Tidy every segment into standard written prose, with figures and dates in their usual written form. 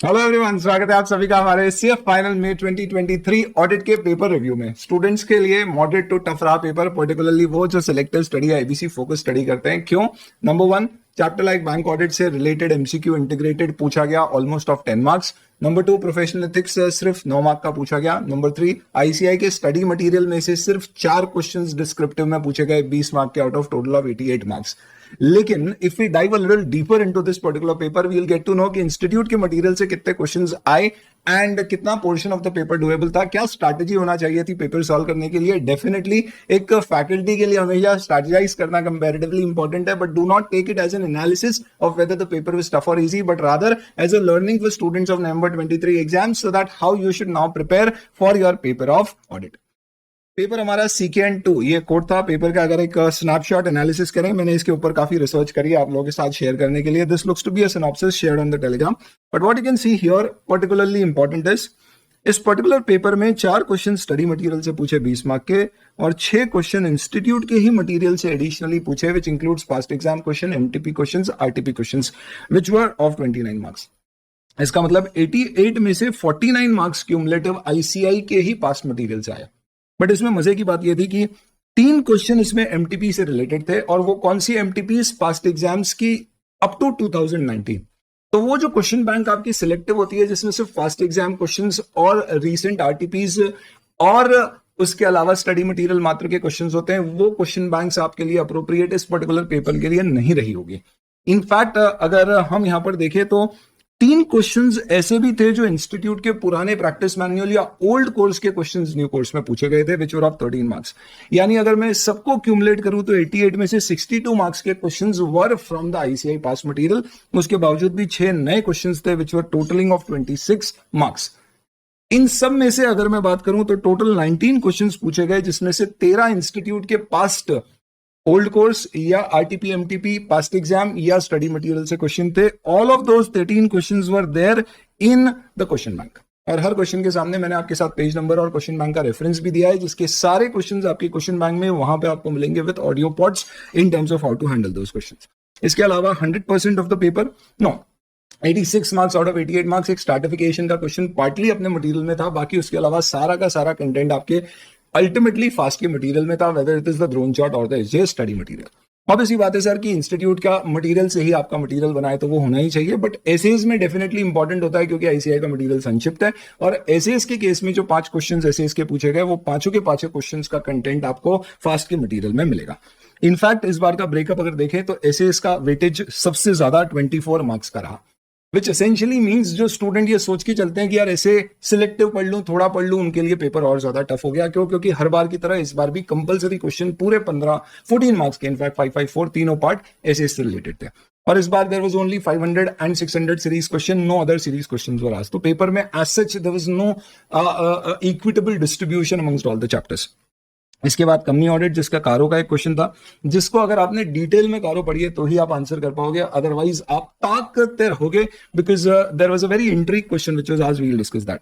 Hello everyone, स्वागत है आप सभी का हमारे सीएफ फाइनल में 2023 ऑडिट के पेपर रिव्यू में। स्टूडेंट्स के लिए मॉडरेट टू टफ रहा पेपर, पर्टिकुलरली वो जो सिलेक्टिव स्टडी या एबीसी फोकस स्टडी करते हैं। क्यों? Number 1, chapter like bank audit से रिलेटेड एमसीक्यू इंटीग्रेटेड पूछा गया almost of 10 marks. Number 2, professional ethics से सिर्फ 9 मार्क का पूछा गया। नंबर 3, आईसीआई के स्टडी मटेरियल में से सिर्फ 4 क्वेश्चंस डिस्क्रिप्टिव में पूछे गए 20 मार्क के out of total of 88 marks. लेकिन if we dive a little deeper into this particular paper, we will get to know कि इंस्टीट्यूट के मटेरियल से कितने क्वेश्चंस आए एंड कितना portion of the paper doable था, क्या स्ट्रैटेजी होना चाहिए थी पेपर सॉल्व करने के लिए। डेफिनेटली एक फैकल्टी के लिए हमेशा स्ट्रैटेजाइज करना कंपैरेटिवली इंपॉर्टेंट है, but do not take it as an analysis of whether the paper was tough और easy, but rather as a learning for students of November 23 exams, so that how you should now prepare for your paper of audit. Paper हमारा CKN2 ये code था paper का। अगर एक snapshot analysis करें, मैंने इसके ऊपर काफी रिसर्च करी है आप लोगों के साथ शेयर करने के लिए। This looks to be a synopsis shared on the Telegram, but what you can see here particularly important is इस पर्टिकुलर पेपर में 4 क्वेश्चन स्टडी मटेरियल से पूछे 20 मार्क के, और 6 क्वेश्चन इंस्टीट्यूट के ही मटेरियल से एडिशनली पूछे, which includes past exam question, MTP questions, RTP questions, which were of 29 marks. इसका मतलब 88 में से 49 मार्क्स क्यूमुलेटिव ICI के ही पास्ट मटेरियल से आया। बट इसमें मजे की बात यह थी कि 3 क्वेश्चन इसमें MTP से रिलेटेड थे, और वो कौन सी MTPs? पास्ट एग्जाम्स की अप टू 2019। तो वो जो क्वेश्चन बैंक आपकी सिलेक्टिव होती है, जिसमें सिर्फ फास्ट एग्जाम क्वेश्चंस और रीसेंट RTPs और उसके अलावा स्टडी मटेरियल मात्र के क्वेश्चंस होते हैं, वो क्वेश्चन बैंक्स आपके लिए अप्रोप्रिएट इस पर्टिकुलर पेपर के लिए नहीं रही होगी। इनफैक्ट अगर हम यहां पर देखें तो 3 क्वेश्चंस ऐसे भी थे जो इंस्टीट्यूट के पुराने प्रैक्टिस मैनुअल या ओल्ड कोर्स के क्वेश्चंस न्यू कोर्स में पूछे गए थे, विच वर ऑफ 13 मार्क्स। यानी अगर मैं सबको क्यूमुलेट करूं तो 88 में से 62 मार्क्स के questions were from the ICI pass material. उसके बावजूद भी 6 नए क्वेश्चंस थे विच वर टोटलिंग ऑफ 26 मार्क्स। इन सब में से अगर मैं बात करूं तो टोटल 19 क्वेश्चंस पूछे गए, जिसमें से 13 इंस्टीट्यूट के पास्ट ओल्ड कोर्स या RTP MTP पास्ट एग्जाम या स्टडी मटेरियल से क्वेश्चन थे। All of those 13 questions were there in the question bank, और हर क्वेश्चन के सामने मैंने आपके साथ पेज नंबर और क्वेश्चन बैंक का रेफरेंस भी दिया है, जिसके सारे क्वेश्चंस आपके क्वेश्चन बैंक में वहां पे आपको मिलेंगे with audio pods in terms of how to handle those questions. इसके अलावा 100% of the paper 86 marks out of 88 marks एक स्ट्रैटिफिकेशन का क्वेश्चन पार्टली अपने मटेरियल में था, बाकी उसके अलावा सारा का सारा कंटेंट आपके अल्टीमेटली फास्ट के मटेरियल में था, whether it is the drone shot और the SJ study material. Obviously बात है सर कि इंस्टीट्यूट का मटेरियल से ही आपका मटेरियल बनाए तो वो होना ही चाहिए, बट एसेज में डेफिनेटली इंपॉर्टेंट होता है, क्योंकि ICI का मटेरियल संक्षिप्त है, और एसेज के केस में जो 5 क्वेश्चंस एसेज के पूछे गए, वो पांचों के पांचों क्वेश्चंस का कंटेंट आपको फास्ट के मटेरियल में मिलेगा। इनफैक्ट इस बार का ब्रेकअप अगर देखें तो एसेज का वेटेज सबसे ज्यादा 24 मार्क्स का रहा, विच एसेंशियली मीन्स जो स्टूडेंट ये सोच के चलते हैं कि यार ऐसे सिलेक्टिव पढ़ लूं, थोड़ा पढ़ लूं, उनके लिए पेपर और ज्यादा टफ हो गया। क्यों? क्योंकि हर बार की तरह इस बार भी कंपलसरी क्वेश्चन पूरे 14 मार्क्स के, इनफैक्ट 554 तीनों पार्ट ऐसे से रिलेटेड थे, और इस बार there was only 500 and 600 series question, no other series questions were asked. तो पेपर में as such there was no equitable distribution amongst all the chapters. इसके बाद कंपनी ऑडिट, जिसका कारो का एक क्वेश्चन था, जिसको अगर आपने डिटेल में कारो पढ़ी है तो ही आप आंसर कर पाओगे, अदरवाइज आप ताक करते रहोगे, because there was a very intriguing question which was आज वी विल डिस्कस दैट।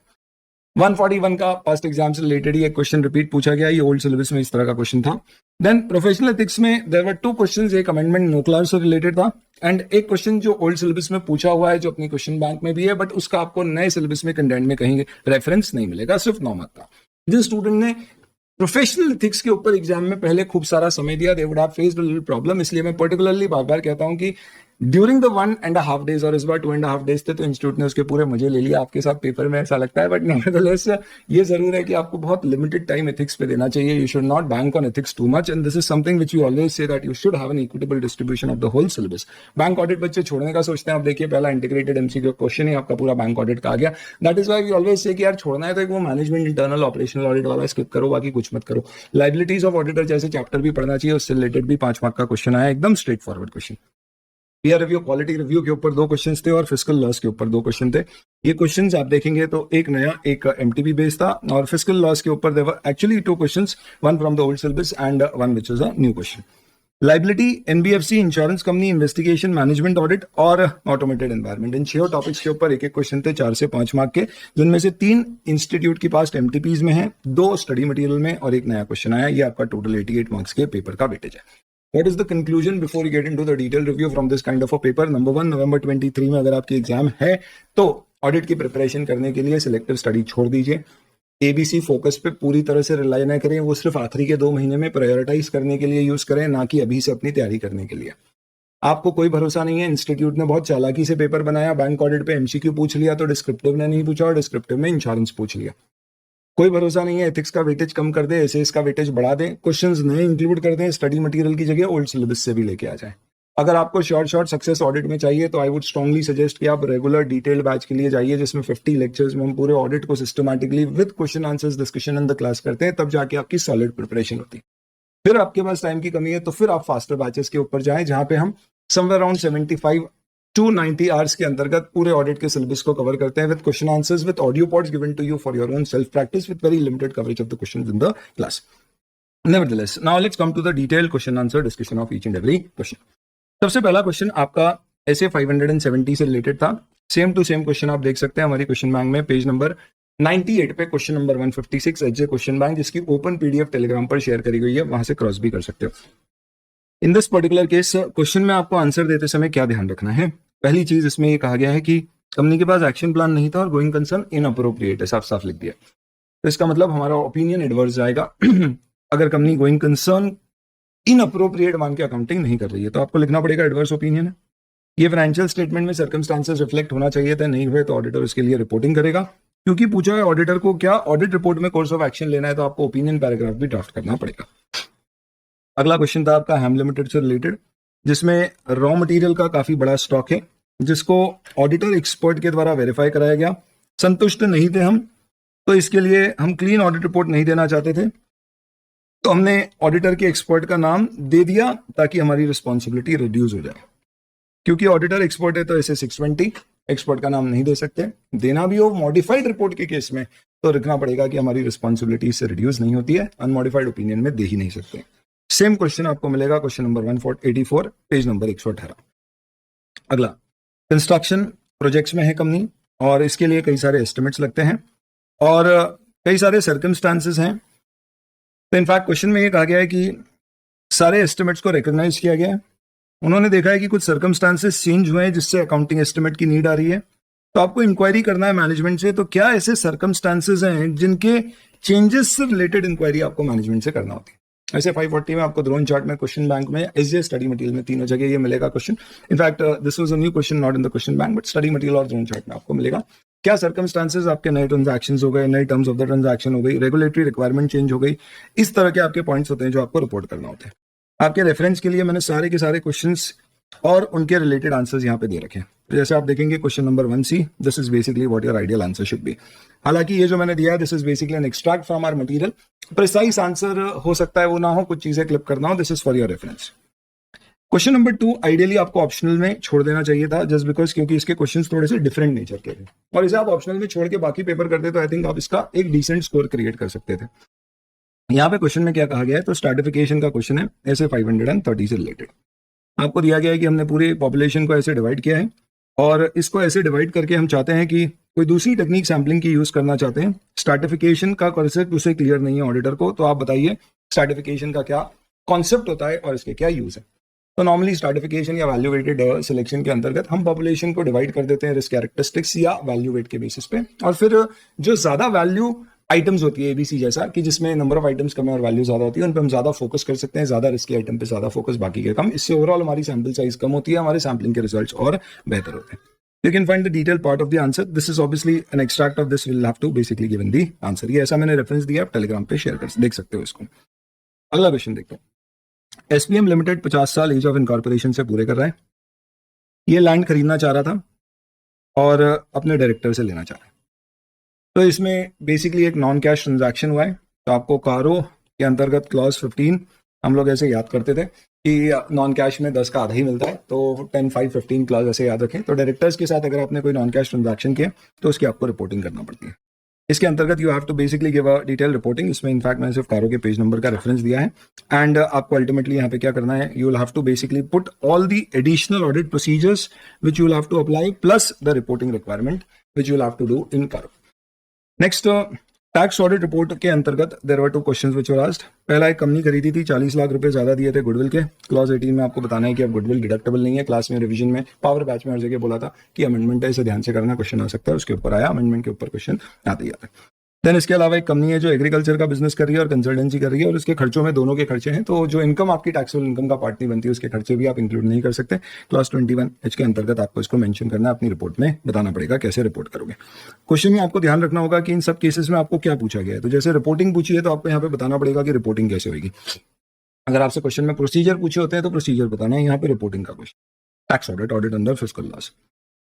141 का पास्ट एग्जाम से रिलेटेड ही एक क्वेश्चन रिपीट पूछा गया, ये ओल्ड सिलेबस में इस तरह का क्वेश्चन था। देन प्रोफेशनल एथिक्स में देयर वर 2 क्वेश्चंस, एक अमेंडमेंट नो क्लास से रिलेटेड था, एंड एक क्वेश्चन जो ओल्ड सिलेबस में पूछा हुआ है, जो अपनी क्वेश्चन बैंक में भी है, बट उसका आपको नए सिलेबस में कंटेंट में कहीं रेफरेंस नहीं मिलेगा, सिर्फ 9 मार्क का। जिस स्टूडेंट ने प्रोफेशनल एथिक्स के ऊपर एग्जाम में पहले खूब सारा समय दिया, दे would have faced a little problem. इसलिए मैं पर्टिकुलरली बार बार कहता हूं कि ड्यूरिंग द 1.5 days और इस बार 2.5 days थे, तो इंस्टीट्यूट ने उसके पूरे मजे ले लिया आपके साथ पेपर में, ऐसा लगता है, बट नेवरदलेस ये जरूर है कि आपको बहुत लिमिटेड टाइम एथिक्स पे देना चाहिए। You should not bank on ethics too much, and this is something which you always say that you should have an equitable distribution of the whole syllabus. Bank audit बच्चे छोड़ने का सोचते हैं, आप देखिए पहला इंटीग्रेटेड MCQ क्वेश्चन ही आपका पूरा बैंक ऑडिट का आ गया। That is why we always say कि यार छोड़ना है तो एक वो मैनेजमेंट इंटरनल ऑपरेशनल ऑडिट वाला स्किप करो, बाकी कुछ मत करो। लायबिलिटीज ऑफ ऑडिटर जैसे चैप्टर भी पढ़ना चाहिए, उससे रिलेटेड भी 5 मार्क का क्वेश्चन आया, एकदम straight forward question. Peer review, quality review के ऊपर 2 क्वेश्चंस थे, और फिस्कल लॉस के ऊपर 2 क्वेश्चन थे। ये क्वेश्चंस आप देखेंगे तो एक नया, एक MTP बेस्ड था, और फिस्कल लॉस के ऊपर there were actually 2 questions, one from the old syllabus and one which is a new question. Liability, NBFC, insurance company, investigation, management audit और ऑटोमेटेड एनवायरनमेंट, इन 6 टॉपिक्स के ऊपर एक एक क्वेश्चन थे, 4 से 5 मार्क के, जिनमें से 3 इंस्टीट्यूट की पास MTPs में है, 2 स्टडी मटेरियल में, और एक नया क्वेश्चन आया। ये आपका टोटल 88 मार्क्स के पेपर का वेटेज है। What is the conclusion before you get into the detailed review from this kind of a paper? Number 1, November 23 में अगर आपकी एग्जाम है तो ऑडिट की प्रिपरेशन करने के लिए सिलेक्टिव स्टडी छोड़ दीजिए। एबीसी फोकस पे पूरी तरह से रिलाई ना करें, वो सिर्फ आखिरी के 2 महीने में प्रायोरिटाइज करने के लिए यूज करें, ना कि अभी से अपनी तैयारी करने के लिए। आपको कोई भरोसा नहीं है, इंस्टीट्यूट ने बहुत चालाकी से पेपर बनाया, बैंक ऑडिट पे एमसीक्यू पूछ लिया तो डिस्क्रिप्टिव ने नहीं पूछा और डिस्क्रिप्टिव में इंश्योरेंस पूछ लिया। कोई भरोसा नहीं है, एथिक्स का वेटेज कम कर दे, एसेस का वेटेज बढ़ा दें, क्वेश्चंस नए इंक्लूड कर दें, स्टडी मटेरियल की जगह ओल्ड सिलेबस से भी लेके आ जाए। अगर आपको शॉर्ट सक्सेस ऑडिट में चाहिए तो आई वुड स्ट्रांगली सजेस्ट कि आप रेगुलर डिटेल्ड बैच के लिए जाइए, जिसमें 50 लेक्चर्स में हम पूरे ऑडिट को systematically with question answers discussion in the class करते हैं, तब जाके आपकी सॉलिड प्रिपरेशन होती है। फिर आपके पास टाइम की कमी है तो फिर आप फास्टर बैचेस के ऊपर जाएं, जहां पे हम समवेयर अराउंड 75 to 90 आवर्स के अंतर्गत पूरे ऑडिट के सिलेबस को कवर करते हैं with question answers, with audio pods given to you for your own self practice, with very limited coverage of the questions in the class. Nevertheless, now let's come to the detailed question answer discussion of each and every question. सबसे पहला question आपका ऐसे 570 से related था। Same to same question आप देख सकते हैं हमारी क्वेश्चन बैंक में पेज नंबर 98 पे question number 156 HJ question bank, जिसकी ओपन पीडीएफ टेलीग्राम पर शेयर करी गई है, वहां से क्रॉस भी कर सकते हो। In this particular case question में आपको आंसर देते समय क्या ध्यान रखना है? पहली चीज इसमें ये कहा गया है कि कंपनी के पास एक्शन प्लान नहीं था और गोइंग कंसर्न इनअप्रोप्रिएट है, साफ साफ लिख दिया। तो इसका मतलब हमारा ओपिनियन एडवर्स जाएगा। अगर कंपनी गोइंग कंसर्न इनअप्रोप्रिएट मान के अकाउंटिंग नहीं कर रही है तो आपको लिखना पड़ेगा एडवर्स ओपिनियन है। ये फाइनेंशियल स्टेटमेंट में सर्कमस्टांसेस रिफ्लेक्ट होना चाहिए था, नहीं हुए तो ऑडिटर इसके लिए रिपोर्टिंग करेगा। क्योंकि पूछा है ऑडिटर को क्या ऑडिट रिपोर्ट में कोर्स ऑफ एक्शन लेना है, तो आपको ओपिनियन पैराग्राफ भी ड्राफ्ट करना पड़ेगा। अगला क्वेश्चन था आपका हैम लिमिटेड से रिलेटेड, जिसमें रॉ मटेरियल का काफी बड़ा स्टॉक है, जिसको ऑडिटर एक्सपर्ट के द्वारा वेरीफाई कराया गया। संतुष्ट नहीं थे हम, तो इसके लिए हम क्लीन ऑडिट रिपोर्ट नहीं देना चाहते थे, तो हमने ऑडिटर के एक्सपर्ट का नाम दे दिया ताकि हमारी रिस्पॉन्सिबिलिटी रिड्यूस हो जाए। क्योंकि ऑडिटर एक्सपर्ट है तो ऐसे 620 एक्सपर्ट का नाम नहीं दे सकते। देना भी हो मॉडिफाइड रिपोर्ट के केस में तो लिखना पड़ेगा कि हमारी रिस्पॉन्सिबिलिटी इससे रिड्यूस नहीं होती है, अनमॉडिफाइड ओपिनियन में दे ही नहीं सकते। सेम क्वेश्चन आपको मिलेगा क्वेश्चन नंबर 184 पेज नंबर 118। अगला कंस्ट्रक्शन प्रोजेक्ट्स में है कंपनी और इसके लिए कई सारे एस्टिमेट्स लगते हैं और कई सारे सर्कमस्टांसेस हैं। तो इनफैक्ट क्वेश्चन में ये कहा गया है कि सारे एस्टिमेट्स को रिकॉग्नाइज किया गया है। उन्होंने देखा है कि कुछ सर्कमस्टांसेस चेंज हुए हैं जिससे अकाउंटिंग एस्टिमेट की नीड आ रही है, तो आपको इंक्वायरी करना है मैनेजमेंट से। तो क्या ऐसे सर्कमस्टांसेस हैं जिनके चेंजेस से रिलेटेड इंक्वायरी आपको मैनेजमेंट से करना होती है? ऐसे 540 में आपको ड्रोन चार्ट में क्वेश्चन बैंक में एसजे स्टडी मटेरियल में तीनों जगह ये मिलेगा question. In fact this was a new question not in the question bank but study material और ड्रोन चार्ट में आपको मिलेगा। क्या सर्कमस्टांसेस आपके नए ट्रांजैक्शंस हो गए, नए टर्म्स ऑफ द ट्रांजैक्शन हो गई, रेगुलेटरी रिक्वायरमेंट चेंज हो गई, इस तरह के आपके पॉइंट्स होते हैं जो आपको रिपोर्ट करना होते हैं। आपके रेफरेंस के लिए मैंने सारे के सारे क्वेश्चंस और उनके रिलेटेड आंसर्स यहाँ पे दे रखे हैं। तो जैसे आप देखेंगे question number 1C, this is basically what your ideal answer should be. हालांकि ये जो मैंने दिया है this is basically an extract from our material, precise answer हो सकता है वो ना हो, कुछ चीजें क्लिप करना हो, this is for your reference. Question number 2 ideally आपको ऑप्शनल में छोड़ देना चाहिए था, जस्ट बिकॉज क्योंकि इसके क्वेश्चंस थोड़े से डिफरेंट नेचर के थे और इसे आप ऑप्शनल में छोड़ के बाकी पेपर करते तो आई थिंक आप इसका एक डिसेंट स्कोर क्रिएट कर सकते थे। यहाँ पे क्वेश्चन में क्या कहा गया है, तो स्ट्रैटिफिकेशन का क्वेश्चन है ऐसे 530 से रिलेटेड। आपको दिया गया है कि हमने पूरी पॉपुलेशन को ऐसे डिवाइड किया है और इसको ऐसे डिवाइड करके हम चाहते हैं कि कोई दूसरी टेक्निक सैम्पलिंग की यूज करना चाहते हैं। स्ट्रैटिफिकेशन का कॉन्सेप्ट उसे क्लियर नहीं है ऑडिटर को, तो आप बताइए स्ट्रैटिफिकेशन का क्या कॉन्सेप्ट होता है और इसके क्या यूज है। तो नॉर्मली स्ट्रैटिफिकेशन या वैल्यू वेटेड सिलेक्शन के अंतर्गत हम पॉपुलेशन को डिवाइड कर देते हैं रिस्क कैरेक्टरिस्टिक्स या वैल्यू वेट के बेसिस पे, और फिर जो ज्यादा वैल्यू आइटम्स होती है एबीसी जैसा कि जिसमें नंबर ऑफ आइटम्स कम है और वैल्यू ज्यादा होती है, उन पर हम ज्यादा फोकस कर सकते हैं, ज्यादा रिस्की आइटम पे ज्यादा फोकस, बाकी के कम। इससे ओवरऑल हमारी सैंपल साइज कम होती है, हमारे सैम्पलिंग के रिजल्ट्स और बेहतर होते हैं। You can find the detailed part of the answer. This is obviously an extract of this. We'll have to basically given the answer. ये ऐसा मैंने रेफरेंस दिया, आप टेलीग्राम पे शेयर कर देख सकते हो इसको। अगला क्वेश्चन देखते हैं। एसपीएम लिमिटेड 50 साल एज ऑफ इनकॉर्पोरेशन से पूरे कर रहा है। ये लैंड खरीदना चाह रहा था और अपने डायरेक्टर से लेना चाह रहा है। तो इसमें बेसिकली एक नॉन कैश ट्रांजैक्शन हुआ है। तो आपको कारो के अंतर्गत क्लॉज 15 हम लोग ऐसे याद करते थे कि नॉन कैश में 10 का आधा ही मिलता है, तो 10, 5, 15 क्लॉज ऐसे याद रखें। तो डायरेक्टर्स के साथ अगर आपने कोई नॉन कैश ट्रांजैक्शन किया तो उसकी आपको रिपोर्टिंग करना पड़ती है। इसके अंतर्गत you have to basically give a detail reporting. इसमें इनफैक्ट मैंने सिर्फ कारो के पेज नंबर का रेफरेंस दिया है एंड आपको अल्टीमेटली यहाँ पे क्या करना है, you will have to basically put all the additional audit procedures which you will have to apply plus the reporting requirement which you will have to do in CARO. Next tax audit report के अंतर्गत there were 2 questions which were asked. पहला, एक company खरीदी थी, 40 लाख रुपए ज्यादा दिए थे गुडविल के। क्लॉज 18 में आपको बताना है कि अब गुडविल डिडक्टेबल नहीं है। क्लास में रिवीजन में पावर बैच में हर जगह बोला था कि अमेंडमेंट है, इसे ध्यान से करना, क्वेश्चन आ सकता है। उसके ऊपर आया, अमेंडमेंट के ऊपर क्वेश्चन आते ही आते हैं। देन इसके अलावा एक कंपनी है जो एग्रीकल्चर का बिजनेस कर रही है और कंसल्टेंसी कर रही है, और इसके खर्चों में दोनों के खर्चे हैं, तो जो इनकम आपकी टैक्सेबल इनकम का पार्ट नहीं बनती है उसके खर्चे भी आप इंक्लूड नहीं कर सकते। क्लास 21H के अंतर्गत आपको इसको मेंशन करना है, अपनी रिपोर्ट में बताना पड़ेगा कैसे रिपोर्ट करोगे। क्वेश्चन में आपको ध्यान रखना होगा कि इन सब केसेस में आपको क्या पूछा गया है। तो जैसे रिपोर्टिंग पूछी है तो आपको यहाँ पे बताना पड़ेगा कि रिपोर्टिंग कैसे होगी। अगर आपसे क्वेश्चन में प्रोसीजर पूछे होते हैं तो प्रोसीजर बताना है, यहाँ पे रिपोर्टिंग का question. Tax audit, audit under fiscal loss.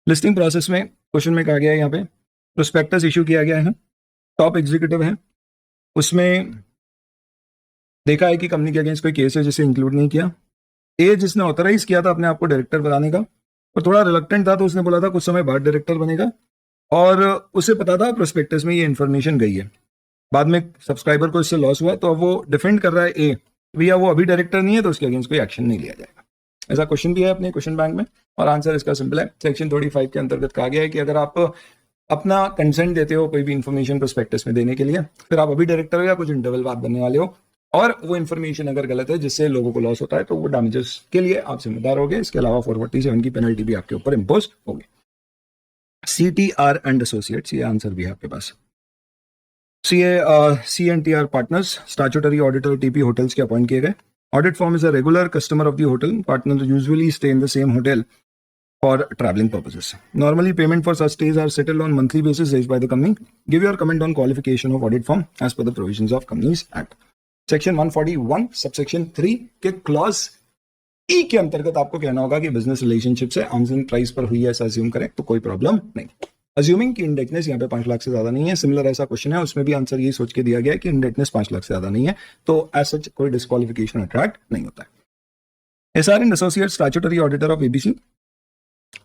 Listing process में क्वेश्चन में कहा गया है यहाँ पे प्रोस्पेक्टस इशू किया गया है, टॉप एग्जीक्यूटिव है, उसमें देखा है कि कंपनी के अगेंस्ट कोई केस है जिसे इंक्लूड नहीं किया। ए जिसने ऑथराइज किया था अपने आप को डायरेक्टर बनाने का, और थोड़ा रिलक्टेंट था, तो उसने बोला था कुछ समय बाद डायरेक्टर बनेगा, और उसे पता था प्रोस्पेक्टस में ये इन्फॉर्मेशन गई है। बाद में सब्सक्राइबर को इससे लॉस हुआ, तो अब वो डिफेंड कर रहा है ए, भैया वो अभी डायरेक्टर नहीं है तो उसके अगेंस्ट कोई एक्शन नहीं लिया जाएगा। ऐसा क्वेश्चन भी है अपने क्वेश्चन बैंक में, और आंसर इसका सिंपल है। सेक्शन 35 के अंतर्गत कहा गया है कि अगर आप अपना कंसेंट देते हो कोई भी इन्फॉर्मेशन प्रोस्पेक्टस में देने के लिए, फिर आप अभी डायरेक्टर हो या कुछ इंटरवल बाद बनने वाले हो, और वो इन्फॉर्मेशन अगर गलत है जिससे लोगों को लॉस होता है, तो वो डैमेजेस के लिए आप जिम्मेदार होगे। इसके अलावा 447 की पेनल्टी भी आपके ऊपर इंपोज होगी। CTR एंड एसोसिएट्स, ये आंसर भी है आपके पास। CNTR partners, statutory auditor TP hotels के अपॉइंट किए गए। Audit form is a regular customer of the hotel, partner usually stay in the same hotel for traveling purposes. Normally, payment for such stays are settled on monthly basis raised by the company. Give your comment on qualification of audit firm as per the provisions of Companies Act. Section 141, subsection 3 के clause E के अंतर्गत आपको कहना होगा कि business relationship से arms length price पर हुई है, ऐसा अज्यूम करें तो कोई प्रॉब्लम नहीं। अज्यूमिंग की इंडेक्टनेस यहाँ पे 5 लाख से ज्यादा नहीं है। सिमिलर ऐसा क्वेश्चन है, उसमें भी आंसर ये सोच के दिया गया है कि इंडेक्टनेस 5 लाख से ज्यादा नहीं है, तो एज सच कोई डिस्क्वालिफिकेशन अट्रैक्ट नहीं होता है। SR and associate statutory auditor of ABC,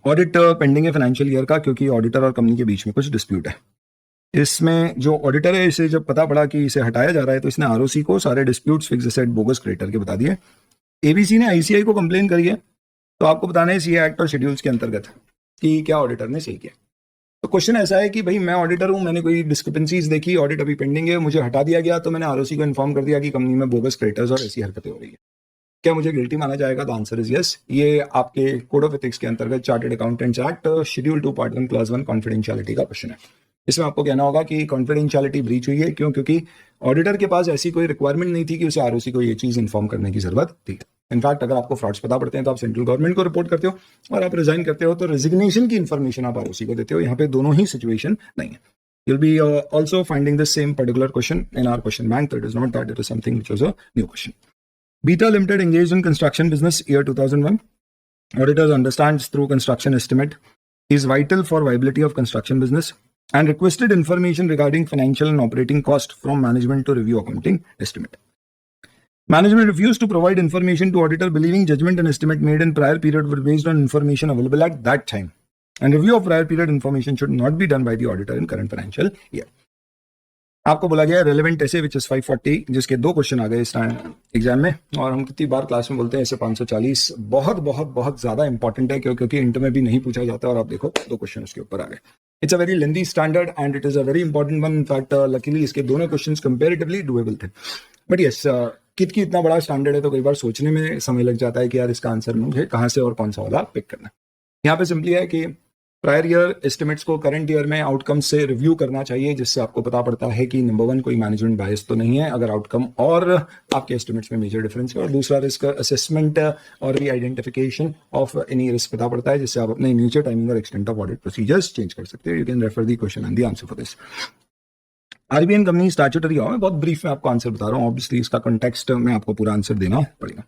audit pending है फाइनेंशियल ईयर का, क्योंकि ऑडिटर और कंपनी के बीच में कुछ डिस्प्यूट है। इसमें जो ऑडिटर है, इसे जब पता पड़ा कि इसे हटाया जा रहा है, तो इसने ROC को सारे disputes fix asset bogus creditor के बता दिए। ABC ने ICI को कंप्लेन करी है, तो आपको बताना है CA एक्ट और शेड्यूल्स के अंतर्गत कि क्या ऑडिटर ने सही किया। तो क्वेश्चन ऐसा है कि भाई मैं ऑडिटर हूं, मैंने कोई डिस्क्रिपेंसीज देखी, ऑडिट अभी पेंडिंग है, मुझे हटा दिया गया, तो मैंने ROC को इन्फॉर्म कर दिया कि कंपनी में बोगस क्रेडिटर्स और ऐसी हरकतें हो रही है, क्या मुझे गिल्टी माना जाएगा? तो आंसर इज यस। ये आपके कोड ऑफ एथिक्स के अंतर्गत chartered accountants act schedule 2 part 1 class 1 confidentiality का क्वेश्चन है। इसमें आपको कहना होगा कि कॉन्फिडेंशियलिटी ब्रीच हुई है, क्यों? क्योंकि ऑडिटर के पास ऐसी कोई रिक्वायरमेंट नहीं थी कि उसे ROC को ये चीज इन्फॉर्म करने की जरूरत थी। इनफैक्ट अगर आपको फ्रॉड्स पता पड़ते हैं तो आप सेंट्रल गवर्नमेंट को रिपोर्ट करते हो, और आप रिजाइन करते हो तो रेजिग्नेशन की इन्फॉर्मेशन आप ROC को देते हो। यहाँ पे दोनों ही सिचुएशन नहीं है। You'll be also finding the same particular question in our question bank. So it is not that it is something which was a new question. Beta Limited engaged in construction business year 2001. Auditors understands through construction estimate is vital for viability of construction business and requested information regarding financial and operating cost from management to review accounting estimate. Management refused to provide information to auditor, believing judgment and estimate made in prior period were based on information available at that time. And review of prior period information should not be done by the auditor in current financial year. आपको बोला गया है relevant ऐसे which is 540, जिसके 2 question आ गए इस exam में, और हम कितनी बार क्लास में बोलते हैं ऐसे 540 बहुत बहुत बहुत ज्यादा इंपॉर्टेंट है, क्योंकि इंटर में भी नहीं पूछा जाता, और आप देखो 2 क्वेश्चन उसके ऊपर आ गए। It's a very lengthy standard and it is a very important one. In fact luckily इसके दोनों क्वेश्चन कंपेरेटिवली डुएबल थे, बट यस कित इतना बड़ा स्टैंडर्ड है तो कई बार सोचने में समय लग जाता है कि यार इसका आंसर मुझे कहाँ से और कौन सा वाला पिक करना है। यहाँ पे सिंपली है कि प्रायर ईयर एस्टिमेट्स को करंट ईयर में आउटकम से रिव्यू करना चाहिए, जिससे आपको पता पड़ता है कि नंबर 1 कोई मैनेजमेंट बायस तो नहीं है अगर आउटकम और आपके एस्टिमेट्स में मेजर डिफरेंस है, और दूसरा रिस्क असेसमेंट और री आइडेंटिफिकेशन ऑफ एनी रिस्क पता पड़ता है, जिससे आप अपने नेचर, टाइमिंग और extent of audit procedures change कर सकते हो। You can refer the question and the answer for this. RBN company statutory मैं बहुत ब्रीफ में आपको आंसर बता रहा हूँ, ऑब्वियसली इसका कॉन्टेक्स्ट में आपको पूरा आंसर देना पड़ेगा।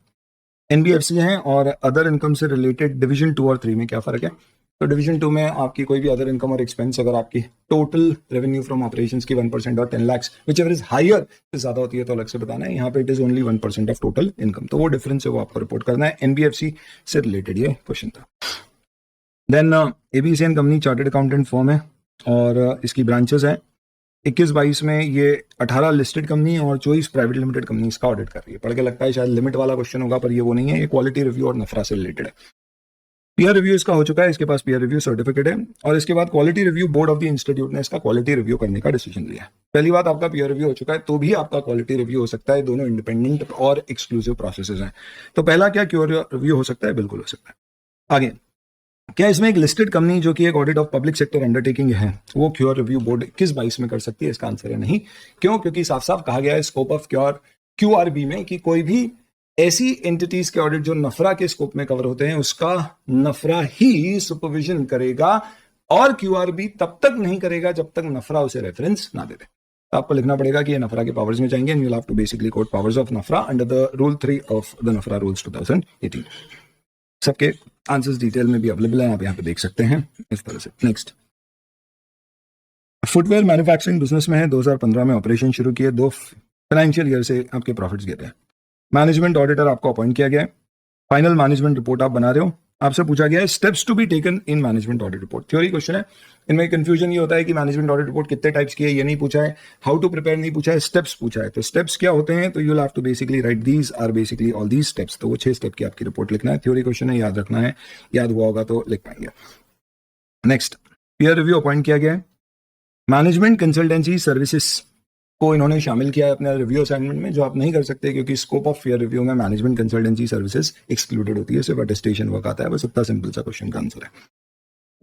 NBFC हैं और अदर इनकम से रिलेटेड डिवीजन 2 और 3 में क्या फर्क है? तो डिवीजन 2 में आपकी कोई भी अदर इनकम और एक्सपेंस अगर आपकी टोटल रेवेन्यू फ्रॉम ऑपरेशंस की 1% और 10 lakh whichever is higher से ज्यादा होती है तो अलग से बताना है। यहाँ पे it is only 1% of total income, तो वो डिफरेंस है वो आपको रिपोर्ट करना है। NBFC से रिलेटेड ये क्वेश्चन था। Then ABC company chartered accountant firm है और इसकी ब्रांचेस हैं 21-22 में ये 18 लिस्टेड कंपनी और 24 प्राइवेट लिमिटेड कंपनी इसका ऑडिट कर रही है। पढ़ के लगता है शायद लिमिट वाला क्वेश्चन होगा, पर ये वो नहीं है, ये क्वालिटी रिव्यू और नफरा से रिलेटेड है। पीयर रिव्यू इसका हो चुका है, इसके पास पीयर रिव्यू सर्टिफिकेट है, और इसके बाद quality review board of the institute ने इसका क्वालिटी रिव्यू करने का डिसीजन लिया है। पहली बात, आपका पीयर रिव्यू हो चुका है तो भी आपका क्वालिटी रिव्यू हो सकता है, दोनों इंडिपेंडेंट और एक्सक्लूसिव प्रोसेसेस हैं। तो पहला क्या क्योर रिव्यू हो सकता है? बिल्कुल हो सकता है। आगे, क्या इसमें एक लिस्टेड कंपनी जो कि एक audit of public sector undertaking है, वो क्योर रिव्यू बोर्ड 21-22 में कर सकती है? इसका आंसर है नहीं। क्यों? क्योंकि साफ साफ कहा गया है स्कोप ऑफ क्यूआरबी में कि कोई भी ऐसी एंटिटीज के ऑडिट जो नफरा के स्कोप में कवर होते हैं, उसका नफरा ही सुपरविजन करेगा, और क्यूआरबी तब तक नहीं करेगा जब तक नफरा उसे रेफरेंस ना दे दे। तो आपको लिखना पड़ेगा कि ये नफरा के पावर्स में जाएंगे, and you will have to basically quote powers of NFRA under the rule 3 of the NFRA rules 2018। सबके आंसर्स डिटेल में भी अवेलेबल है, आप यहाँ पे देख सकते हैं इस तरह से। नेक्स्ट, फुटवेयर मैन्युफैक्चरिंग बिजनेस में है, 2015 में ऑपरेशन शुरू किए, 2 फाइनेंशियल ईयर से आपके प्रॉफिट्स गिर रहे हैं। मैनेजमेंट ऑडिटर आपको अपॉइंट किया गया है, फाइनल मैनेजमेंट रिपोर्ट आप बना रहे हो, आपसे पूछा गया है steps to be taken in management audit report. Theory question है, इनमें कंफ्यूजन ये होता है कि मैनेजमेंट ऑडिट रिपोर्ट कितने टाइप्स की है ये नहीं पूछा है, हाउ टू प्रिपेयर नहीं पूछा है, स्टेप्स पूछा है। तो स्टेप्स क्या होते हैं? तो you will have to basically write these are basically all these steps. तो वो 6 स्टेप की आपकी रिपोर्ट लिखना है। थ्योरी क्वेश्चन है, याद रखना है, याद हुआ होगा तो लिख पाएंगे। नेक्स्ट, पीयर रिव्यू अपॉइंट किया गया है, मैनेजमेंट कंसल्टेंसी सर्विसेज को इन्होंने शामिल किया है अपने रिव्यू असाइनमेंट में, जो आप नहीं कर सकते क्योंकि स्कोप ऑफ पीयर रिव्यू में मैनेजमेंट कंसल्टेंसी सर्विसेज एक्सक्लूडेड होती है, सिर्फ अटेस्टेशन वर्क आता है। बस इतना सिंपल सा क्वेश्चन का आंसर है।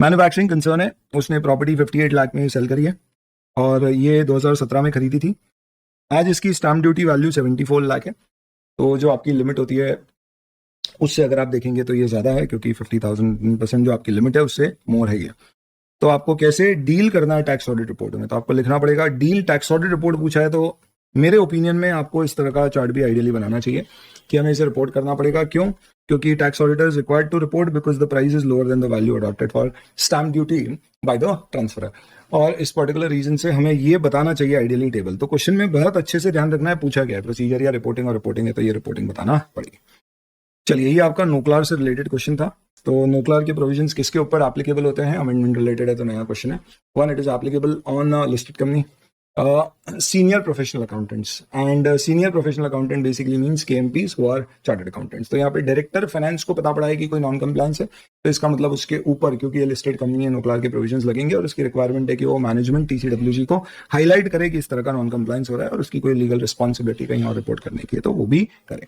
मैन्युफैक्चरिंग कंसर्न है, उसने प्रॉपर्टी 58 लाख में सेल करी है, और ये 2017 में खरीदी थी। आज इसकी स्टैम्प ड्यूटी वैल्यू 74 लाख है, तो जो आपकी लिमिट होती है उससे अगर आप देखेंगे तो ये ज़्यादा है, क्योंकि 50,000% जो आपकी लिमिट है उससे मोर है ये। तो आपको कैसे डील करना है टैक्स ऑडिट रिपोर्ट में? तो आपको लिखना पड़ेगा डील टैक्स ऑडिट रिपोर्ट पूछा है, तो मेरे ओपिनियन में आपको इस तरह का चार्ट भी आइडियली बनाना चाहिए कि हमें इसे रिपोर्ट करना पड़ेगा। क्यों? क्योंकि tax auditor is required to report because the price is lower than the value adopted for stamp duty by the transfer, और इस पर्टिकुलर रीजन से हमें ये बताना चाहिए आइडियली टेबल। तो क्वेश्चन में बहुत अच्छे से ध्यान रखना है, पूछा गया है प्रोसीजर या रिपोर्टिंग, और रिपोर्टिंग है तो ये रिपोर्टिंग बताना पड़ेगी। चलिए, ये आपका नोक्लार से रिलेटेड क्वेश्चन था। तो नोक्लार के प्रोविजंस किसके ऊपर एप्लीकेबल होते हैं? अमेंडमेंट रिलेटेड है तो नया क्वेश्चन है। 1, it is applicable on listed company, senior professional accountants, and senior professional accountant basically means KMPs who are chartered accountants. तो यहाँ पे डायरेक्टर फाइनेंस को पता पड़ा है कि कोई नॉन कंप्लायंस है, तो इसका मतलब उसके ऊपर, क्योंकि ये लिस्टेड कंपनी है, नोक्लार के प्रोविजंस लगेंगे, और उसकी रिक्वायरमेंट है कि वो मैनेजमेंट TCWG को हाईलाइट करे कि इस तरह का नॉन कंप्लायंस हो रहा है, और उसकी कोई लीगल रिस्पॉन्सिबिलिटी कहीं और रिपोर्ट करने की है तो वो भी करे।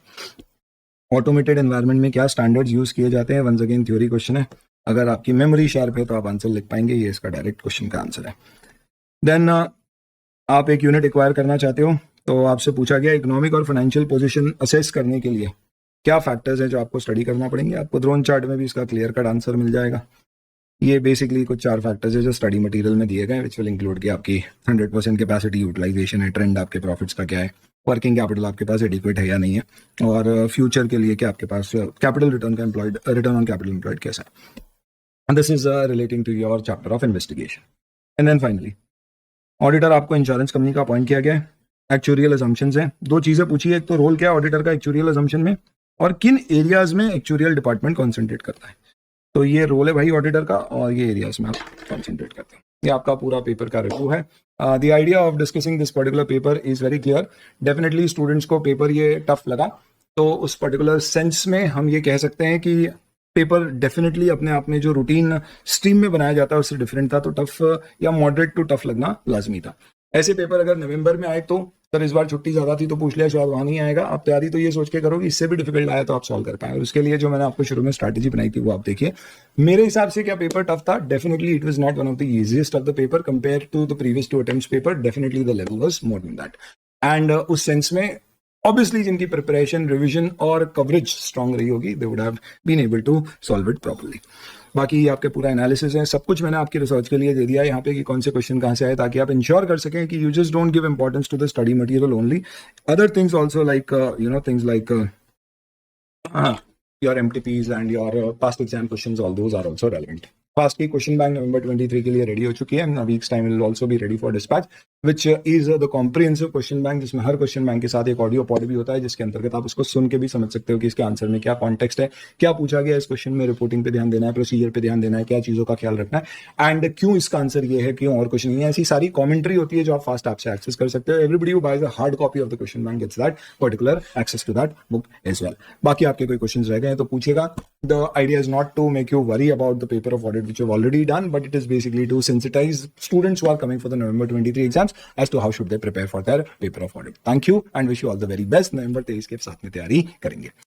ऑटोमेटेड एनवायरनमेंट में क्या स्टैंडर्ड्स यूज किए जाते हैं? वंस अगेन थ्योरी क्वेश्चन है, अगर आपकी मेमोरी शार्प है तो आप आंसर लिख पाएंगे, ये इसका डायरेक्ट क्वेश्चन का आंसर है। देन आप एक यूनिट एक्वायर करना चाहते हो, तो आपसे पूछा गया इकोनॉमिक और फाइनेंशियल पोजीशन असेस करने के लिए क्या फैक्टर्स हैं जो आपको स्टडी करना पड़ेंगे। आपको ड्रोन चार्ट में भी इसका क्लियर कट आंसर मिल जाएगा। ये बेसिकली कुछ 4 फैक्टर्स है जो स्टडी मटेरियल में दिए गए, विच विल इंक्लूड कि आपकी 100% कैपेसिटी यूटिलाइजेशन है, ट्रेंड आपके प्रॉफिट्स का क्या है, वर्किंग कैपिटल आपके पास एडिक्वेट है या नहीं है, और फ्यूचर के लिए क्या आपके पास capital return on capital employed कैसा है। This is relating to your chapter of investigation. And then finally, auditor आपको इंश्योरेंस कंपनी का अपॉइंट किया गया है। एक्चुरियल असम्पशंस हैं, 2 चीजें पूछी है, एक तो रोल क्या है ऑडिटर का एक्चुरियल असम्पशन में, और किन एरियाज में एक्चुरियल डिपार्टमेंट कॉन्सेंट्रेट करता है। तो ये रोल है भाई ऑडिटर का, और ये एरियाज में आप कॉन्सेंट्रेट करते हैं। ये आपका पूरा पेपर का रिव्यू है। The idea of discussing this particular paper is very clear. Definitely students को पेपर ये टफ लगा, तो उस पर्टिकुलर सेंस में हम ये कह सकते हैं कि पेपर डेफिनेटली अपने आप में जो रूटीन स्ट्रीम में बनाया जाता है उससे डिफरेंट था, तो टफ या मॉडरेट टू टफ लगना लाजमी था। ऐसे पेपर अगर नवंबर में आए तो सर इस बार छुट्टी ज्यादा थी तो पूछ लिया, शायद वहां नहीं आएगा। आप तैयारी तो ये सोच के करो कि इससे भी डिफिकल्ट आया तो आप सॉल्व कर पाए, और उसके लिए जो मैंने आपको शुरू में स्ट्रैटेजी बनाई थी वो आप देखिए। मेरे हिसाब से क्या पेपर टफ था? Definitely it was not one of the easiest of the paper compare to the previous 2 attempts paper. Definitely the level was more than that, and उस सेंस में ऑब्वियसली जिनकी प्रिपरेशन, रिविजन और coverage strong रही होगी, they would have been able to solve it properly. बाकी ये आपके पूरा एनालिसिस है, सब कुछ मैंने आपकी रिसर्च के लिए दे दिया है यहाँ पे कि कौन से क्वेश्चन कहाँ से आए, ताकि आप इंश्योर कर सकें कि you just don't give importance to the study material only, other things also like things like your MTPs and your past exam questions, all those are also relevant. Fast की question bank नवंबर 23 के लिए ready हो चुकी है, weeks time will also be ready for dispatch, which is the comprehensive question bank, जिसमें हर question bank के साथ एक ऑडियो पॉड भी होता है, जिसके अंतर्गत आप उसको सुन के भी समझ सकते हो कि इसके आंसर में क्या कॉन्टेक्स्ट है, क्या पूछा गया इस क्वेश्चन में, रिपोर्टिंग पे ध्यान देना है, प्रोसीजर पे ध्यान देना है, क्या चीजों का ख्याल रखना है, एंड क्यों इसका आंसर ये है, क्यों और कुछ नहीं है। ऐसी सारी कॉमेंट्री होती है जो आप फास्ट ऐप से एक्सेस कर सकते हो। Everybody who buys a hard copy of the question bank gets that particular access to that book as well. बाकी आपके कोई क्वेश्चन रह गए तो पूछिएगा। The idea is not to make you worry about the paper of audit which you've already done, but it is basically to sensitize students who are coming for the November 23 exams as to how should they prepare for their paper of audit. Thank you and wish you all the very best. November 23 के साथ में तैयारी करेंगे.